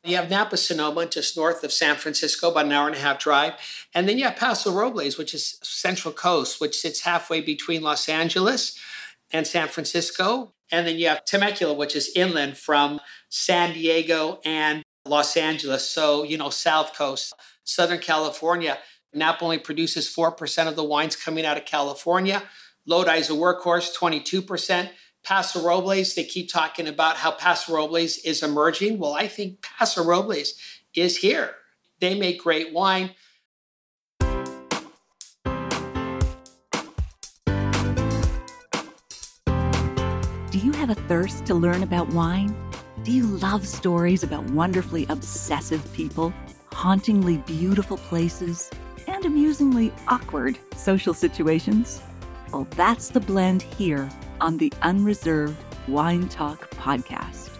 You have Napa, Sonoma, just north of San Francisco, about an hour and a half drive. And then you have Paso Robles, which is Central Coast, which sits halfway between Los Angeles and San Francisco. And then you have Temecula, which is inland from San Diego and Los Angeles. So, South Coast, Southern California. Napa only produces 4% of the wines coming out of California. Lodi is a workhorse, 22%. Paso Robles, they keep talking about how Paso Robles is emerging. Well, I think Paso Robles is here. They make great wine. Do you have a thirst to learn about wine? Do you love stories about wonderfully obsessive people, hauntingly beautiful places, and amusingly awkward social situations? Well, that's the blend here on the Unreserved Wine Talk podcast.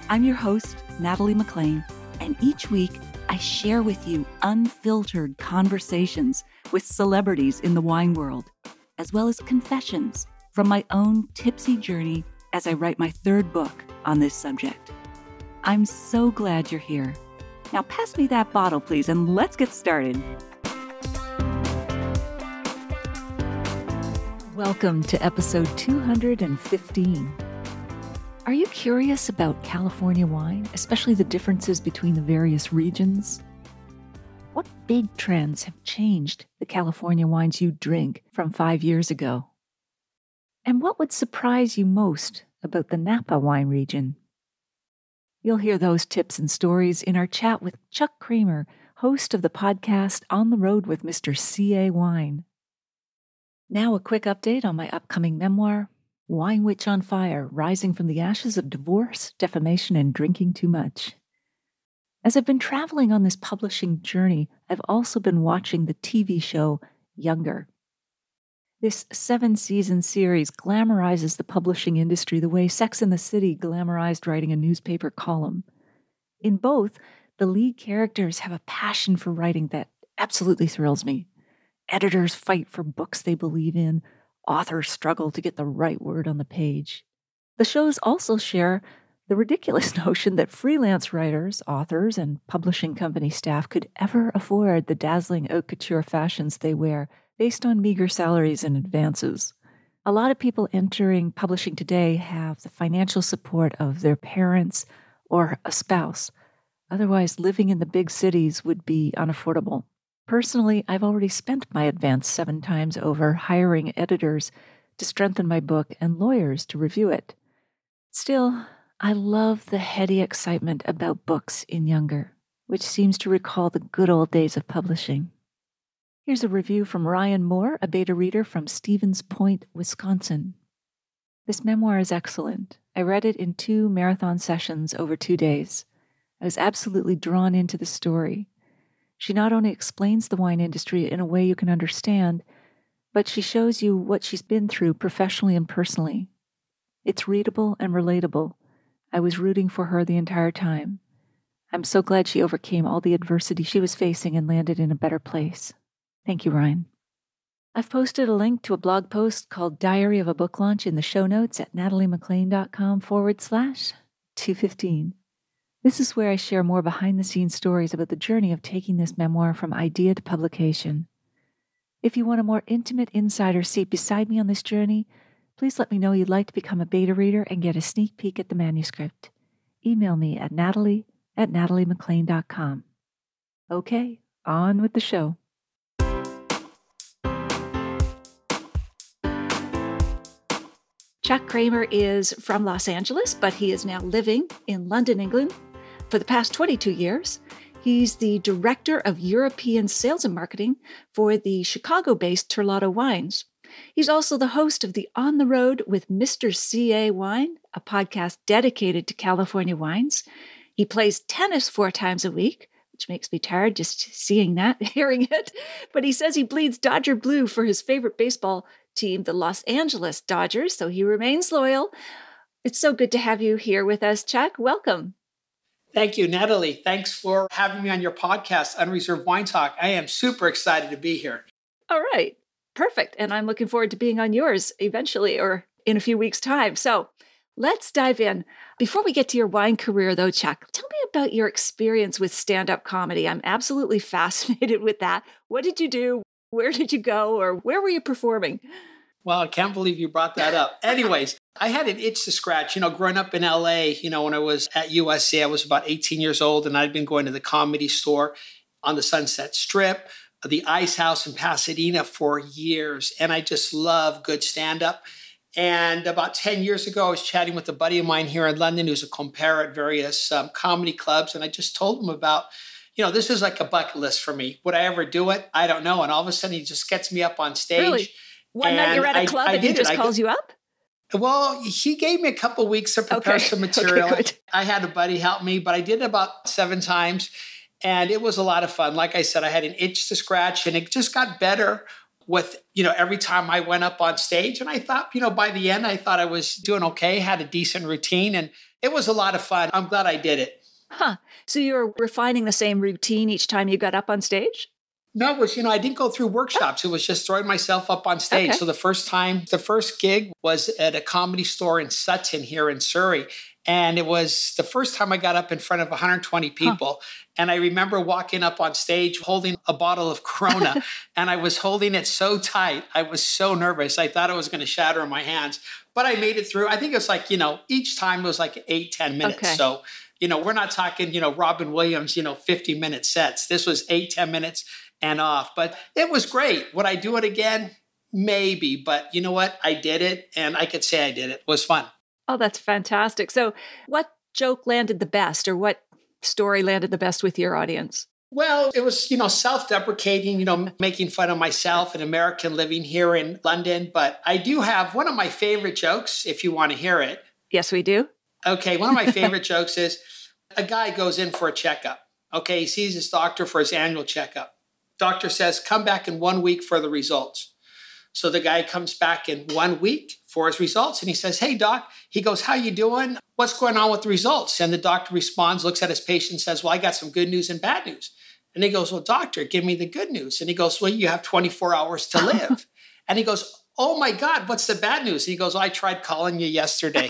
I'm your host, Natalie McLean, and each week I share with you unfiltered conversations with celebrities in the wine world, as well as confessions from my own tipsy journey as I write my third book on this subject. I'm so glad you're here. Now pass me that bottle, please, and let's get started. Welcome to episode 215. Are you curious about California wine, especially the differences between the various regions? What big trends have changed the California wines you drink from 5 years ago? And what would surprise you most about the Napa wine region? You'll hear those tips and stories in our chat with Chuck Cramer, host of the podcast On the Road with Mr. C.A. Wine. Now a quick update on my upcoming memoir, Wine Witch on Fire, Rising from the Ashes of Divorce, Defamation, and Drinking Too Much. As I've been traveling on this publishing journey, I've also been watching the TV show Younger. This 7-season series glamorizes the publishing industry the way Sex and the City glamorized writing a newspaper column. In both, the lead characters have a passion for writing that absolutely thrills me. Editors fight for books they believe in. Authors struggle to get the right word on the page. The shows also share the ridiculous notion that freelance writers, authors, and publishing company staff could ever afford the dazzling haute couture fashions they wear based on meager salaries and advances. A lot of people entering publishing today have the financial support of their parents or a spouse. Otherwise, living in the big cities would be unaffordable. Personally, I've already spent my advance 7 times over hiring editors to strengthen my book and lawyers to review it. Still, I love the heady excitement about books in Younger, which seems to recall the good old days of publishing. Here's a review from Ryan Moore, a beta reader from Stevens Point, Wisconsin. This memoir is excellent. I read it in 2 marathon sessions over 2 days. I was absolutely drawn into the story. She not only explains the wine industry in a way you can understand, but she shows you what she's been through professionally and personally. It's readable and relatable. I was rooting for her the entire time. I'm so glad she overcame all the adversity she was facing and landed in a better place. Thank you, Ryan. I've posted a link to a blog post called Diary of a Book Launch in the show notes at nataliemclean.com/215. This is where I share more behind-the-scenes stories about the journey of taking this memoir from idea to publication. If you want a more intimate insider seat beside me on this journey, please let me know you'd like to become a beta reader and get a sneak peek at the manuscript. Email me at natalie@nataliemclean.com. Okay, on with the show. Chuck Cramer is from Los Angeles, but he is now living in London, England. For the past 22 years, he's the Director of European Sales and Marketing for the Chicago-based Terlato Wines. He's also the host of the On the Road with Mr. C.A. Wine, a podcast dedicated to California wines. He plays tennis 4 times a week, which makes me tired just seeing that, hearing it. But he says he bleeds Dodger blue for his favorite baseball team, the Los Angeles Dodgers, so he remains loyal. It's so good to have you here with us, Chuck. Welcome. Thank you, Natalie. Thanks for having me on your podcast, Unreserved Wine Talk. I am super excited to be here. All right. Perfect. And I'm looking forward to being on yours eventually or in a few weeks' time. So Let's dive in. Before we get to your wine career, though, Chuck, tell me about your experience with stand-up comedy. I'm absolutely fascinated with that. What did you do? Where did you go? Or where were you performing? Well, I can't believe you brought that up. Anyways, I had an itch to scratch. Growing up in LA, when I was at USC, I was about 18 years old, and I'd been going to the Comedy Store on the Sunset Strip, the Ice House in Pasadena for years. And I just love good stand-up. And about 10 years ago, I was chatting with a buddy of mine here in London who's a compere at various comedy clubs. And I just told him about, this is like a bucket list for me. Would I ever do it? I don't know. And all of a sudden, he just gets me up on stage. Really? One night you're at a club and he just calls you up? Well, he gave me a couple of weeks to prepare some material. Okay, I had a buddy help me, but I did it about 7 times. And it was a lot of fun. Like I said, I had an itch to scratch, and it just got better with, every time I went up on stage. And I thought, by the end, I thought I was doing okay, had a decent routine, and it was a lot of fun. I'm glad I did it. Huh. So you were refining the same routine each time you got up on stage? No, it was, I didn't go through workshops. It was just throwing myself up on stage. Okay. So the first gig was at a Comedy Store in Sutton here in Surrey. And it was the first time I got up in front of 120 people. And I remember walking up on stage holding a bottle of Corona, and I was holding it so tight. I was so nervous. I thought it was going to shatter in my hands, but I made it through. I think it was like, each time it was like 8-10 minutes. Okay. So, we're not talking, Robin Williams, 50-minute sets. This was 8-10 minutes and off, but it was great. Would I do it again? Maybe, but you know what? I did it, and I could say I did it. It was fun. Oh, that's fantastic. So what joke landed the best, or what story landed the best with your audience? Well, it was, self-deprecating, making fun of myself, an American living here in London. But I do have one of my favorite jokes, if you want to hear it. Yes, we do. Okay, one of my favorite jokes is a guy goes in for a checkup. Okay, he sees his doctor for his annual checkup. Doctor says, come back in 1 week for the results. So the guy comes back in 1 week for his results, and he says, hey, doc. He goes, how you doing? What's going on with the results? And the doctor responds, looks at his patient, and says, well, I got some good news and bad news. And he goes, well, doctor, give me the good news. And he goes, well, you have 24 hours to live. And he goes, oh, my God, what's the bad news? And he goes, well, I tried calling you yesterday.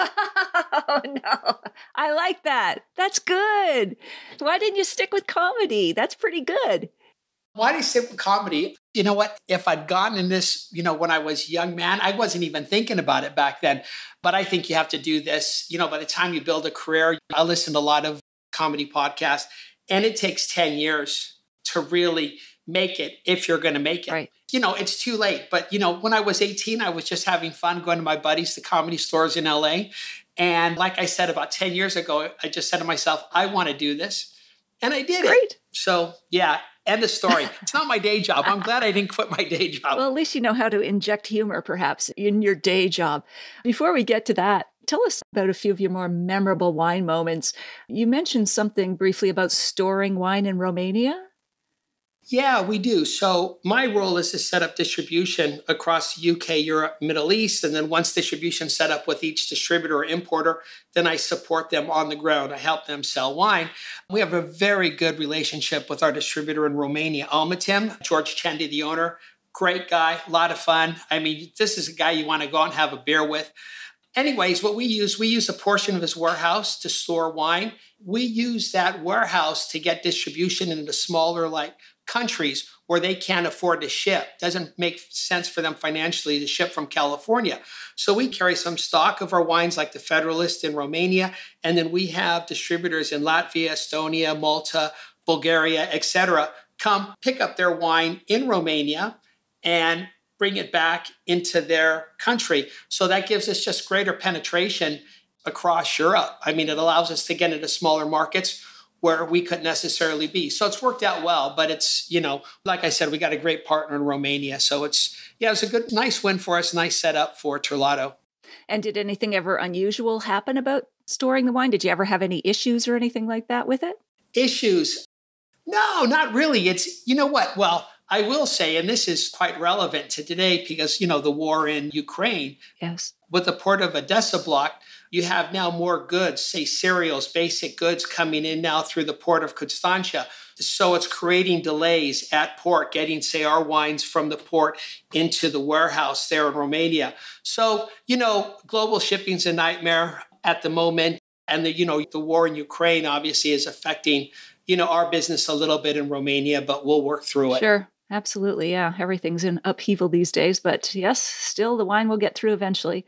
Oh, no. I like that. That's good. Why didn't you stick with comedy? That's pretty good. Why did I stick with comedy? You know what? If I'd gotten in this, when I was a young man, I wasn't even thinking about it back then. But I think you have to do this. By the time you build a career, I listen to a lot of comedy podcasts, and it takes 10 years to really make it if you're going to make it. Right. It's too late. But, when I was 18, I was just having fun going to my buddies to comedy stores in LA. And like I said, about 10 years ago, I just said to myself, I want to do this. And I did it. So, yeah. End of story. It's not my day job. I'm glad I didn't quit my day job. Well, at least you know how to inject humor, perhaps, in your day job. Before we get to that, tell us about a few of your more memorable wine moments. You mentioned something briefly about storing wine in Romania. Yeah, we do. So my role is to set up distribution across the UK, Europe, Middle East. And then once distribution set up with each distributor or importer, then I support them on the ground. I help them sell wine. We have a very good relationship with our distributor in Romania, Almatim, George Chendi, the owner. Great guy, a lot of fun. I mean, this is a guy you want to go out and have a beer with. Anyways, what we use a portion of his warehouse to store wine. We use that warehouse to get distribution into smaller, countries where they can't afford to ship. Doesn't make sense for them financially to ship from California. So we carry some stock of our wines like the Federalist in Romania. And then we have distributors in Latvia, Estonia, Malta, Bulgaria, etc. come pick up their wine in Romania and bring it back into their country. So that gives us just greater penetration across Europe. I mean, it allows us to get into smaller markets where we couldn't necessarily be. So it's worked out well, but it's, like I said, we got a great partner in Romania. So it's a nice win for us, nice setup for Terlato. And did anything ever unusual happen about storing the wine? Did you ever have any issues or anything like that with it? Issues? No, not really. It's, what? Well, I will say, and this is quite relevant to today because, the war in Ukraine. Yes. With the port of Odessa blocked, you have now more goods, say cereals, basic goods coming in now through the port of Constanța. So it's creating delays at port, getting, say, our wines from the port into the warehouse there in Romania. So, global shipping's a nightmare. at the moment. And the war in Ukraine obviously is affecting, our business a little bit in Romania, but we'll work through it. Sure. Absolutely. Yeah. Everything's in upheaval these days, but yes, still the wine will get through eventually.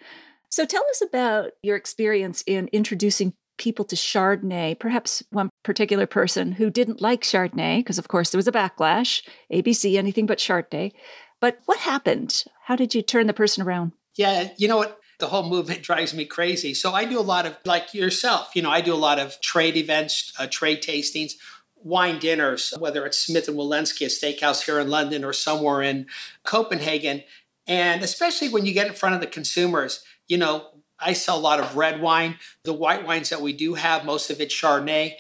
So tell us about your experience in introducing people to Chardonnay, perhaps one particular person who didn't like Chardonnay, because of course there was a backlash, ABC, anything but Chardonnay. But what happened? How did you turn the person around? Yeah, you know what? The whole movement drives me crazy. So I do a lot of, like yourself, I do a lot of trade events, trade tastings, wine dinners, whether it's Smith & Wollensky, a steakhouse here in London or somewhere in Copenhagen. And especially when you get in front of the consumers, I sell a lot of red wine. The white wines that we do have, most of it's Chardonnay.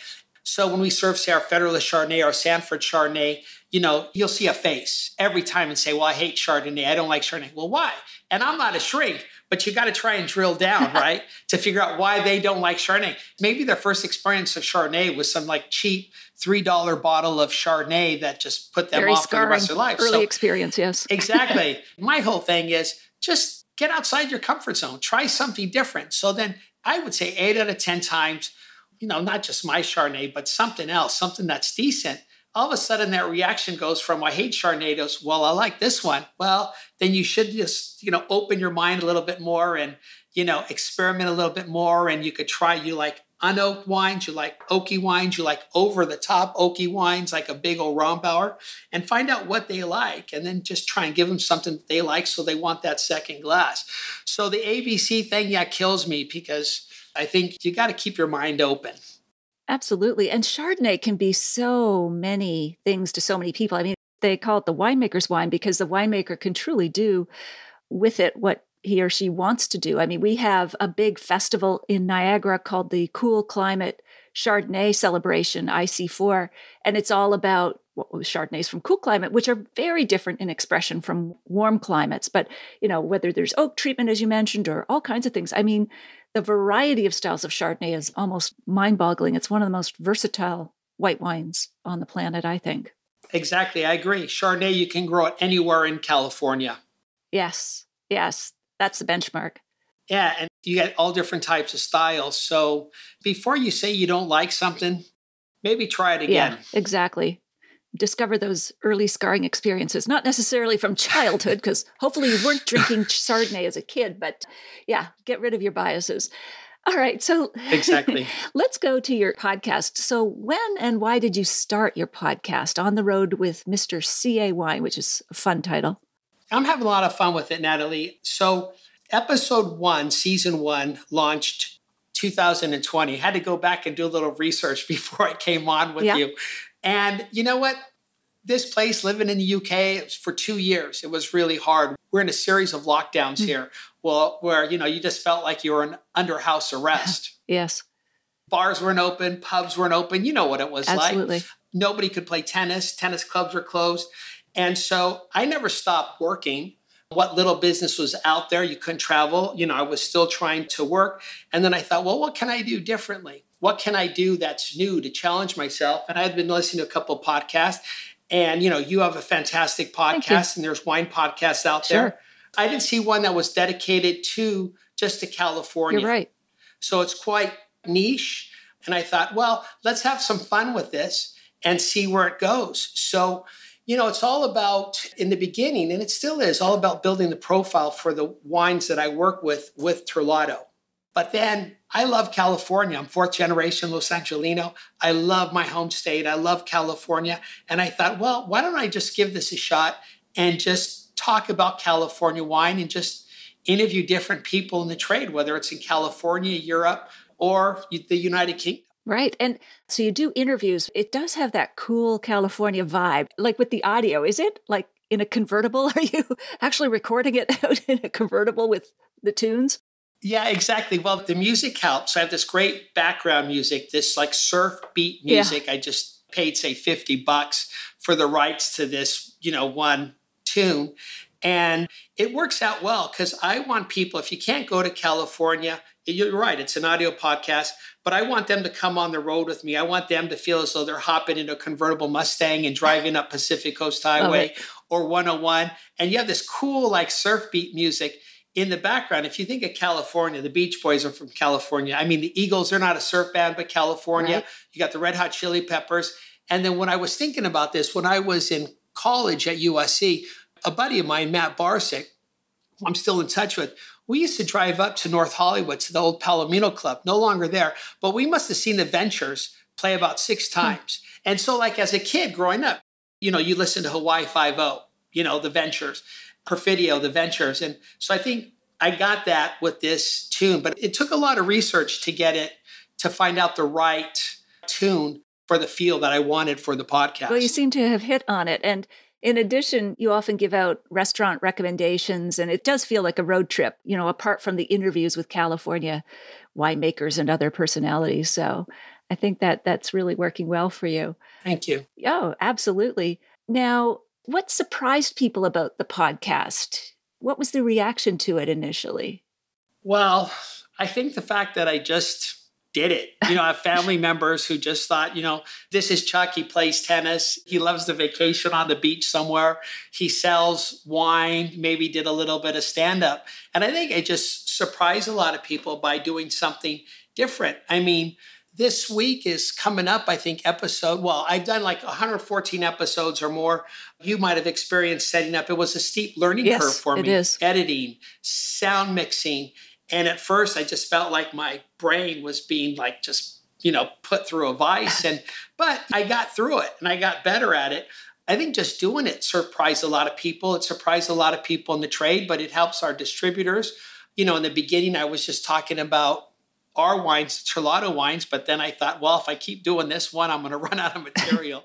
So when we serve, say, our Federalist Chardonnay or Sanford Chardonnay, you'll see a face every time and say, well, I hate Chardonnay. I don't like Chardonnay. Well, why? And I'm not a shrink, but you got to try and drill down, right? To figure out why they don't like Chardonnay. Maybe their first experience of Chardonnay was some like cheap $3 bottle of Chardonnay that just put them off for the rest of their life. Early experience, yes. Exactly. My whole thing is just get outside your comfort zone. Try something different. So then I would say 8 out of 10 times, not just my Chardonnay, but something else, something that's decent. All of a sudden that reaction goes from, I hate Chardonnay, to, well, I like this one. Well, then you should just, open your mind a little bit more and, experiment a little bit more. And you could try, you like unoaked wines, you like oaky wines, you like over the top oaky wines, like a big old Rombauer, and find out what they like. And then just try and give them something that they like so they want that second glass. So the ABC thing, kills me because I think you got to keep your mind open. Absolutely. And Chardonnay can be so many things to so many people. I mean, they call it the winemaker's wine because the winemaker can truly do with it what he or she wants to do. I mean, we have a big festival in Niagara called the Cool Climate Chardonnay Celebration, IC4, and it's all about Chardonnays from cool climate, which are very different in expression from warm climates. But, whether there's oak treatment, as you mentioned, or all kinds of things. I mean, the variety of styles of Chardonnay is almost mind-boggling. It's one of the most versatile white wines on the planet, I think. Exactly. I agree. Chardonnay, you can grow it anywhere in California. Yes. That's the benchmark. Yeah, and you get all different types of styles. So before you say you don't like something, maybe try it again. Yeah, exactly. Discover those early scarring experiences, not necessarily from childhood, because hopefully you weren't drinking Chardonnay as a kid, but get rid of your biases. All right, so exactly. Let's go to your podcast. So when and why did you start your podcast, On the Road with Mr. C.A. Wine, which is a fun title? I'm having a lot of fun with it, Natalie. So episode 1, season 1, launched 2020. Had to go back and do a little research before I came on with you. And you know what? This place, living in the UK, it was for 2 years. It was really hard. We're in a series of lockdowns here, where you just felt like you were under house arrest. Yes. Bars weren't open, pubs weren't open. You know what it was Absolutely. like. Nobody could play tennis. Tennis clubs were closed. And so I never stopped working. What little business was out there, you couldn't travel. I was still trying to work. And then I thought, well, what can I do differently? What can I do that's new to challenge myself? And I had been listening to a couple of podcasts. And, you have a fantastic podcast, and there's wine podcasts out there. I didn't see one that was dedicated to just to California. You're right. So it's quite niche. And I thought, well, let's have some fun with this and see where it goes. So, it's all about, in the beginning, and it still is, all about building the profile for the wines that I work with Terlato. But then I love California. I'm 4th generation Los Angelino. I love my home state. I love California. And I thought, well, why don't I just give this a shot and just talk about California wine and just interview different people in the trade, whether it's in California, Europe, or the United Kingdom. Right. And so you do interviews. It does have that cool California vibe, like with the audio. Is it like in a convertible? Are you actually recording it out in a convertible with the tunes? Yeah, exactly. Well, the music helps. I have this great background music, this like surf beat music. I just paid, say, $50 for the rights to this, one tune. And it works out well because I want people, if you can't go to California, you're right, it's an audio podcast, but I want them to come on the road with me. I want them to feel as though they're hopping into a convertible Mustang and driving up Pacific Coast Highway or 101. And you have this cool like surf beat music. in the background, if you think of California, the Beach Boys are from California. I mean, the Eagles, they're not a surf band, but California. Right. You got the Red Hot Chili Peppers. And then when I was thinking about this, when I was in college at USC, a buddy of mine, Matt Barsick, I'm still in touch with, we used to drive up to North Hollywood to the old Palomino Club, no longer there, but we must have seen the Ventures play about 6 times. And so like as a kid growing up, you listen to Hawaii Five-0, the Ventures, Perfidio, the Ventures. And so I think I got that with this tune, but it took a lot of research to get it, to find out the right tune for the feel that I wanted for the podcast. Well, you seem to have hit on it. And in addition, you often give out restaurant recommendations, and it does feel like a road trip, apart from the interviews with California winemakers and other personalities. So I think that that's really working well for you. Thank you. Oh, absolutely. Now, what surprised people about the podcast? What was the reaction to it initially? Well, I think the fact that I just did it. I have family members who just thought, this is Chuck. He plays tennis. He loves to vacation on the beach somewhere. He sells wine, maybe did a little bit of stand-up. And I think I just surprised a lot of people by doing something different. I mean, this week is coming up, I think, I've done like 114 episodes or more. You might have experienced setting up. It was a steep learning curve for me. It is. Editing, sound mixing. And at first, I just felt like my brain was being like just, put through a vice. But I got through it and I got better at it. I think just doing it surprised a lot of people. It surprised a lot of people in the trade, but it helps our distributors. In the beginning, I was just talking about our wines, Terlato wines. But then I thought, well, if I keep doing this one, I'm going to run out of material.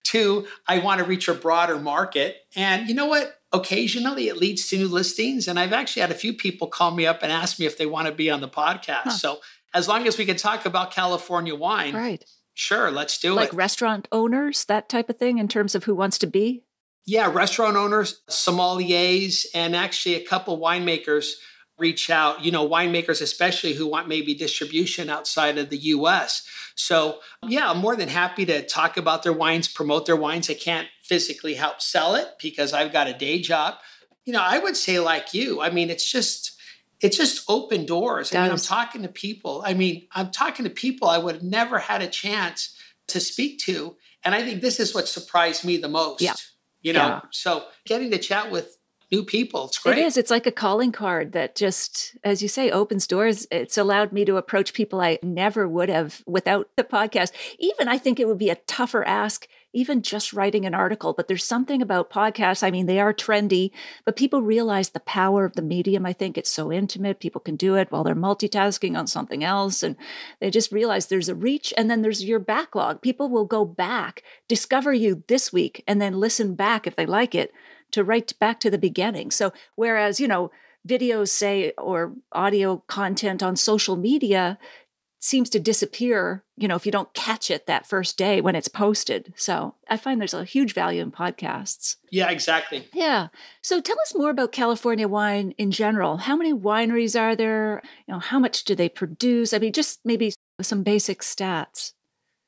2, I want to reach a broader market. And you know what? Occasionally it leads to new listings. And I've actually had a few people call me up and ask me if they want to be on the podcast. So as long as we can talk about California wine, right? Sure, let's do it. Like restaurant owners, that type of thing in terms of who wants to be? Yeah, restaurant owners, sommeliers, and actually a couple winemakers reach out, winemakers especially who want maybe distribution outside of the US. So yeah, I'm more than happy to talk about their wines, promote their wines. I can't physically help sell it because I've got a day job. I would say like you, I mean, it's just open doors. I mean, I'm talking to people. I would have never had a chance to speak to. And I think this is what surprised me the most, So getting to chat with new people, it's great. It is. It's like a calling card that just, as you say, opens doors. It's allowed me to approach people I never would have without the podcast. Even I think it would be a tougher ask, even just writing an article. But there's something about podcasts. I mean, they are trendy, but people realize the power of the medium. I think it's so intimate. People can do it while they're multitasking on something else. And they just realize there's a reach. And then there's your backlog. People will go back, discover you this week, and then listen back if they like it, to right back to the beginning. So whereas, videos say, or audio content on social media seems to disappear, if you don't catch it that first day when it's posted. So I find there's a huge value in podcasts. Yeah, exactly. Yeah. So tell us more about California wine in general. How many wineries are there? How much do they produce? I mean, just maybe some basic stats.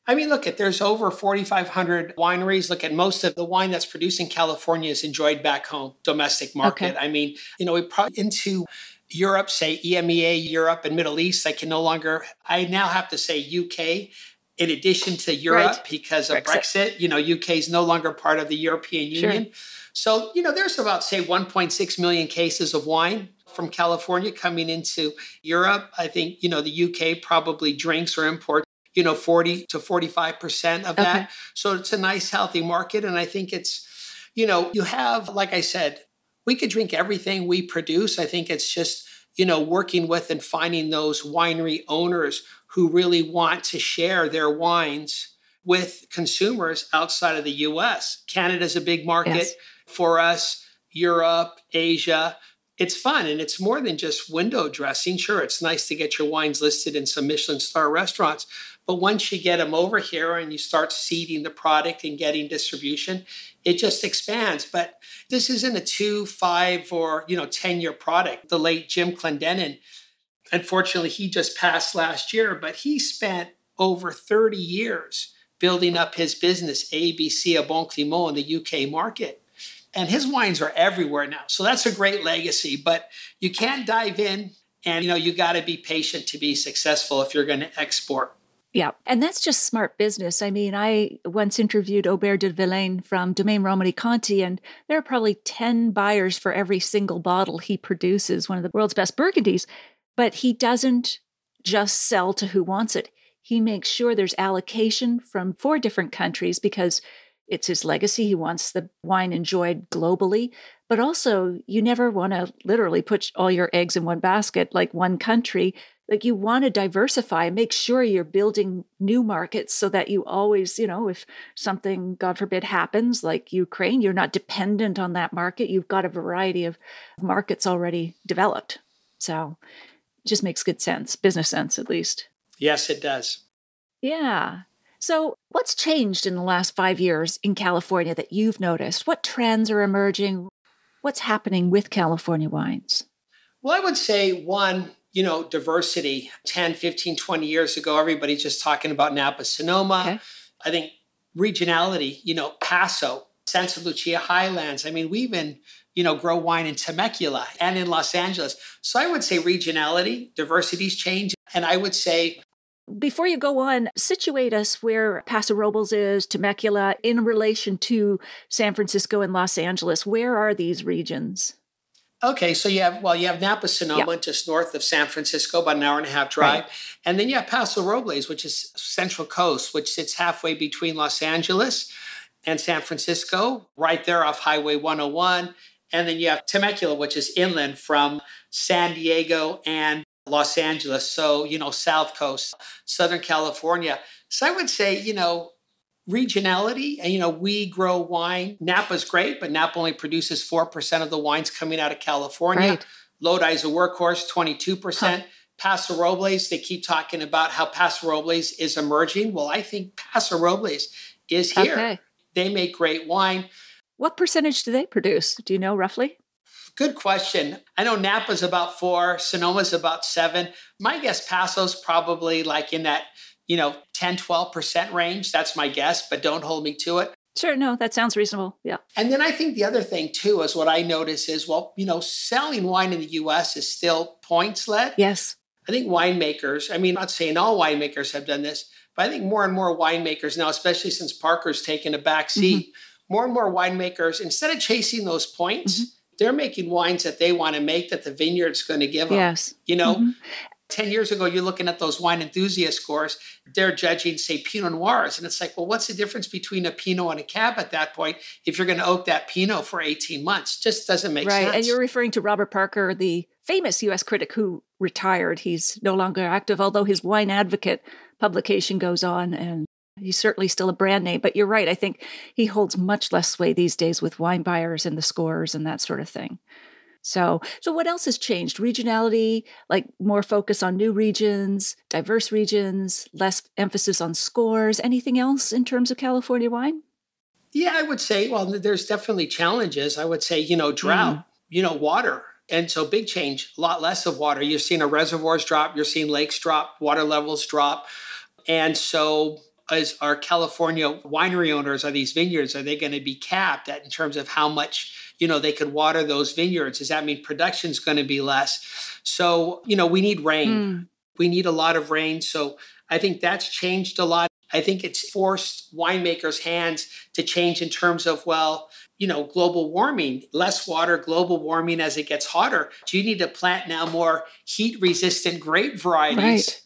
I mean, there's over 4,500 wineries. Most of the wine that's produced in California is enjoyed back home, domestic market. Okay. I mean, we probably into Europe, say EMEA, Europe and Middle East. I now have to say UK in addition to Europe because of Brexit. UK is no longer part of the European Union. So, there's about, say, 1.6 million cases of wine from California coming into Europe. I think, the UK probably drinks or imports 40 to 45% of that. Okay. So it's a nice, healthy market. And I think it's, you have, like I said, we could drink everything we produce. I think it's just, working with and finding those winery owners who really want to share their wines with consumers outside of the US. Canada's a big market for us, Europe, Asia. It's fun, and it's more than just window dressing. Sure, it's nice to get your wines listed in some Michelin star restaurants, but once you get them over here and you start seeding the product and getting distribution, it just expands. But this isn't a 2, 5, or 10-year product. The late Jim Clendenin, unfortunately, he just passed last year, but he spent over 30 years building up his business, ABC à Bon Climat, in the UK market. And his wines are everywhere now. So that's a great legacy, but you can't dive in and, you got to be patient to be successful if you're going to export. Yeah. And that's just smart business. I mean, I once interviewed Aubert de Villaine from Domaine Romani Conti, and there are probably 10 buyers for every single bottle he produces, one of the world's best Burgundies. But he doesn't just sell to who wants it. He makes sure there's allocation from 4 different countries because it's his legacy. He wants the wine enjoyed globally. But also, you never want to literally put all your eggs in one basket, like one country. Like you want to diversify, make sure you're building new markets so that you always, if something, God forbid, happens like Ukraine, you're not dependent on that market. You've got a variety of markets already developed. So it just makes good sense, business sense at least. Yes, it does. Yeah. So what's changed in the last 5 years in California that you've noticed? What trends are emerging? What's happening with California wines? Well, I would say one, diversity. 10, 15, 20 years ago, everybody's just talking about Napa, Sonoma. Okay. I think regionality, Paso, Santa Lucia Highlands. I mean, we even, grow wine in Temecula and in Los Angeles. So I would say regionality, diversity's changed. And I would say, before you go on, situate us where Paso Robles is, Temecula, in relation to San Francisco and Los Angeles. Where are these regions? Okay, so you have Napa, Sonoma, just north of San Francisco, about an hour and a half drive. Right. And then you have Paso Robles, which is Central Coast, which sits halfway between Los Angeles and San Francisco, right there off Highway 101. And then you have Temecula, which is inland from San Diego and Los Angeles. So, South Coast, Southern California. So I would say, regionality, and we grow wine. Napa's great, but Napa only produces 4% of the wines coming out of California. Right. Lodi's a workhorse, 22%. Paso Robles, they keep talking about how Paso Robles is emerging. Well, I think Paso Robles is here. Okay. They make great wine. What percentage do they produce? Do you know roughly? Good question. I know Napa's about 4, Sonoma's about 7. My guess Paso's probably like in that 10, 12% range. That's my guess, but don't hold me to it. Sure. No, that sounds reasonable. Yeah. And then I think the other thing too is what I notice is, selling wine in the U.S. is still points led. Yes. I think winemakers, I'm not saying all winemakers have done this, but I think more and more winemakers now, especially since Parker's taken a back seat, more and more winemakers, instead of chasing those points, they're making wines that they want to make that the vineyard's going to give them. Yes. 10 years ago, you're looking at those wine enthusiast scores, they're judging, say, Pinot Noirs. And it's like, well, what's the difference between a Pinot and a Cab at that point if you're going to oak that Pinot for 18 months? Just doesn't make sense. Right. And you're referring to Robert Parker, the famous U.S. critic who retired. He's no longer active, although his Wine Advocate publication goes on, and he's certainly still a brand name. But you're right. I think he holds much less sway these days with wine buyers and the scores and that sort of thing. So what else has changed? Regionality, like more focus on new regions, diverse regions, less emphasis on scores. Anything else in terms of California wine? Yeah, I would say, well, there's definitely challenges. I would say, drought, water. And so big change, a lot less of water. You're seeing reservoirs drop, you're seeing lakes drop, water levels drop. And so as our California winery owners, are these vineyards, are they going to be capped in terms of how much they could water those vineyards? Does that mean production's going to be less? So, we need rain. We need a lot of rain. So I think that's changed a lot. I think it's forced winemakers' hands to change in terms of, global warming, less water, global warming as it gets hotter. Do you need to plant now more heat-resistant grape varieties? Right.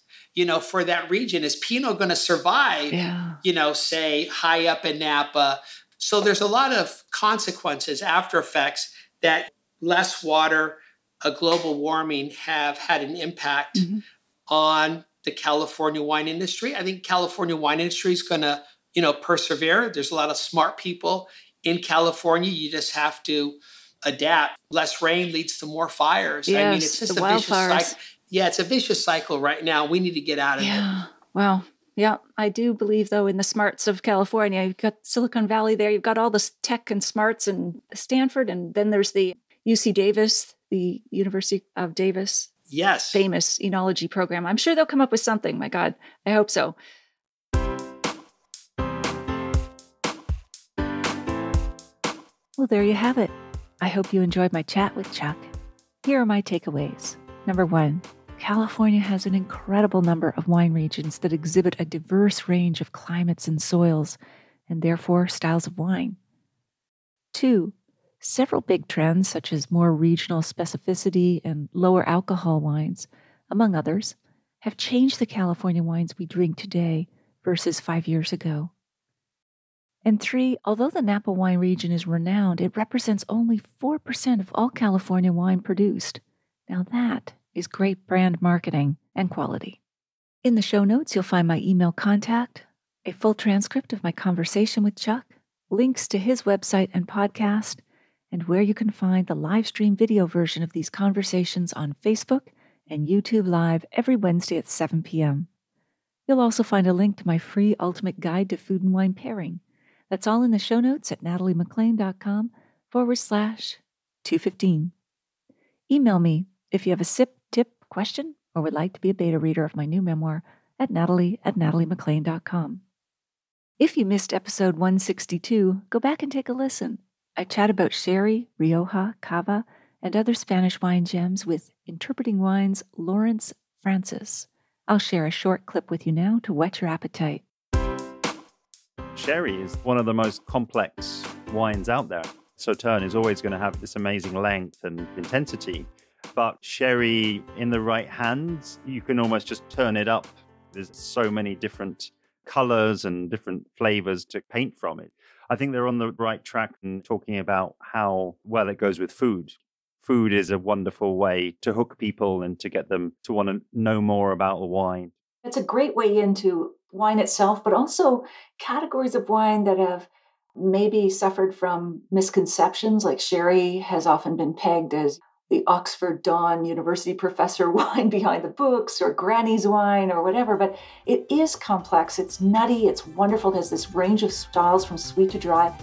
For that region? Is Pinot going to survive, say high up in Napa? So there's a lot of consequences, after effects, that less water, a global warming have had an impact on the California wine industry. I think California wine industry is going to, persevere. There's a lot of smart people in California. You just have to adapt. Less rain leads to more fires. Yes, it's just a vicious wildfires. cycle. Yeah, it's a vicious cycle right now. We need to get out of it. Well, yeah, I do believe, though, in the smarts of California. You've got Silicon Valley there. You've got all this tech and smarts and Stanford. And then there's the UC Davis, the University of Davis. Yes. Famous enology program. I'm sure they'll come up with something. My God, I hope so. Well, there you have it. I hope you enjoyed my chat with Chuck. Here are my takeaways. Number 1, California has an incredible number of wine regions that exhibit a diverse range of climates and soils, and therefore styles of wine. 2, several big trends such as more regional specificity and lower alcohol wines, among others, have changed the California wines we drink today versus 5 years ago. And 3, although the Napa wine region is renowned, it represents only 4% of all California wine produced. Now that is great brand marketing and quality. In the show notes, you'll find my email contact, a full transcript of my conversation with Chuck, links to his website and podcast, and where you can find the live stream video version of these conversations on Facebook and YouTube Live every Wednesday at 7 p.m. You'll also find a link to my free ultimate guide to food and wine pairing. That's all in the show notes at nataliemclain.com/215. Email me if you have a sip, tip, question, or would like to be a beta reader of my new memoir at natalie@nataliemclain.com. If you missed episode 162, go back and take a listen. I chat about sherry, Rioja, Cava, and other Spanish wine gems with Interpreting Wine's Lawrence Francis. I'll share a short clip with you now to whet your appetite. Sherry is one of the most complex wines out there. Sauterne is always going to have this amazing length and intensity. But sherry in the right hands, you can almost just turn it up. There's so many different colors and different flavors to paint from it. I think they're on the right track in talking about how well it goes with food. Food is a wonderful way to hook people and to get them to want to know more about the wine. It's a great way into wine itself, but also categories of wine that have maybe suffered from misconceptions, like sherry has often been pegged as the Oxford Dawn University professor wine behind the books or granny's wine or whatever, but it is complex. It's nutty. It's wonderful. It has this range of styles from sweet to dry.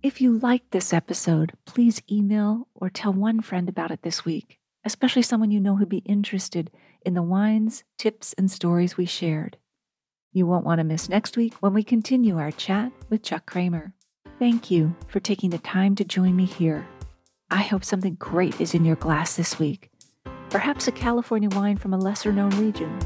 If you liked this episode, please email or tell one friend about it this week, especially someone you know who'd be interested in the wines, tips, and stories we shared. You won't want to miss next week when we continue our chat with Chuck Cramer. Thank you for taking the time to join me here. I hope something great is in your glass this week. Perhaps a California wine from a lesser-known region.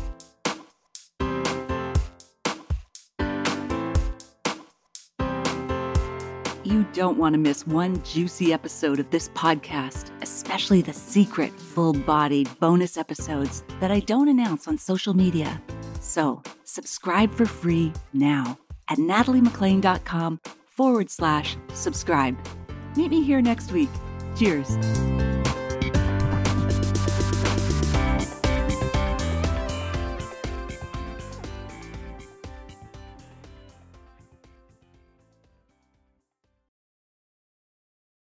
You don't want to miss one juicy episode of this podcast, especially the secret, full-bodied bonus episodes that I don't announce on social media. So, subscribe for free now at nataliemclain.com/subscribe. Meet me here next week. Cheers.